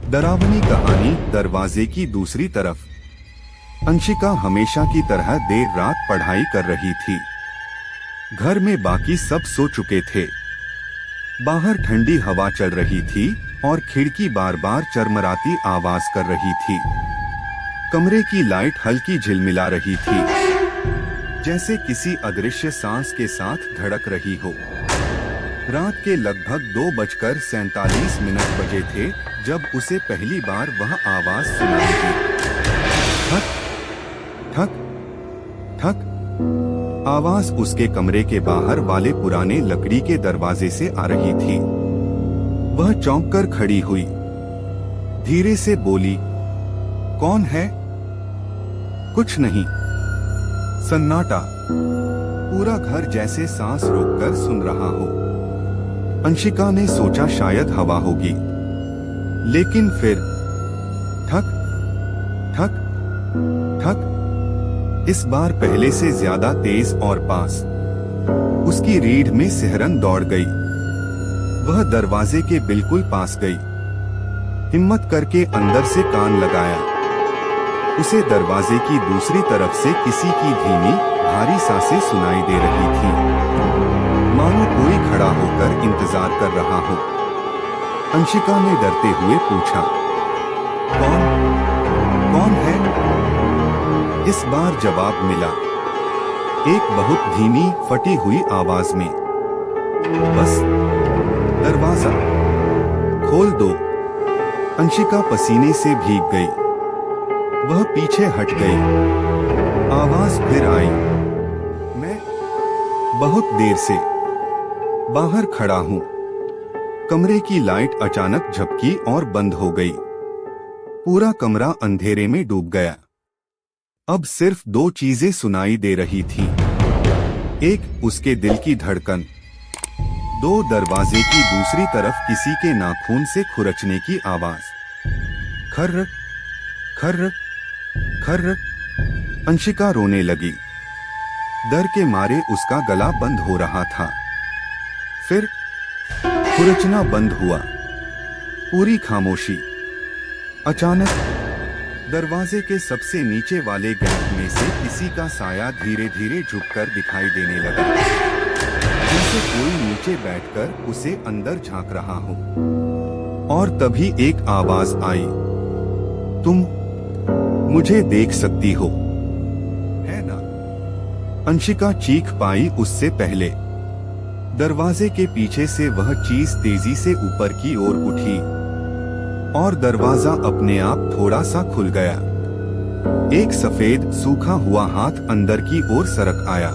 डरावनी कहानी दरवाजे की दूसरी तरफ। अंशिका हमेशा की तरह देर रात पढ़ाई कर रही थी। घर में बाकी सब सो चुके थे। बाहर ठंडी हवा चल रही थी और खिड़की बार बार चरमराती आवाज कर रही थी। कमरे की लाइट हल्की झिलमिला रही थी, जैसे किसी अदृश्य सांस के साथ धड़क रही हो। रात के लगभग 2:47 बजे थे जब उसे पहली बार वह आवाज सुनाई दी। ठक ठक ठक। आवाज उसके कमरे के बाहर वाले पुराने लकड़ी के दरवाजे से आ रही थी। वह चौंक कर खड़ी हुई, धीरे से बोली, कौन है? कुछ नहीं। सन्नाटा। पूरा घर जैसे सांस रोककर सुन रहा हो। अंशिका ने सोचा शायद हवा होगी, लेकिन फिर ठक ठक ठक। इस बार पहले से ज्यादा तेज और पास। उसकी रीढ़ में सिहरन दौड़ गई। वह दरवाजे के बिल्कुल पास गई। हिम्मत करके अंदर से कान लगाया। उसे दरवाजे की दूसरी तरफ से किसी की धीमी भारी सांसें सुनाई दे रही थी, मानो कोई खड़ा होकर इंतजार कर रहा हो। अंशिका ने डरते हुए पूछा, कौन कौन है? इस बार जवाब मिला, एक बहुत धीमी फटी हुई आवाज में, बस दरवाजा खोल दो। अंशिका पसीने से भीग गई। वह पीछे हट गई। आवाज फिर आई, मैं बहुत देर से बाहर खड़ा हूं। कमरे की लाइट अचानक झपकी और बंद हो गई। पूरा कमरा अंधेरे में डूब गया। अब सिर्फ 2 चीजें सुनाई दे रही थी। एक, उसके दिल की धड़कन। 2, दरवाजे की दूसरी तरफ किसी के नाखून से खुरचने की आवाज। खर्र खर्र खर्र। अंशिका रोने लगी। डर के मारे उसका गला बंद हो रहा था। फिर खुरचना बंद हुआ। पूरी खामोशी। अचानक दरवाजे के सबसे नीचे वाले गैप में से किसी का साया धीरे धीरे झुककर दिखाई देने लगा, जैसे कोई नीचे बैठकर उसे अंदर झांक रहा हो। और तभी एक आवाज आई, तुम मुझे देख सकती हो, है ना? अंशिका चीख पाई उससे पहले। दरवाजे के पीछे से वह चीज तेजी से ऊपर की ओर उठी और दरवाजा अपने आप थोड़ा सा खुल गया। एक सफेद सूखा हुआ हाथ अंदर की ओर सरक आया।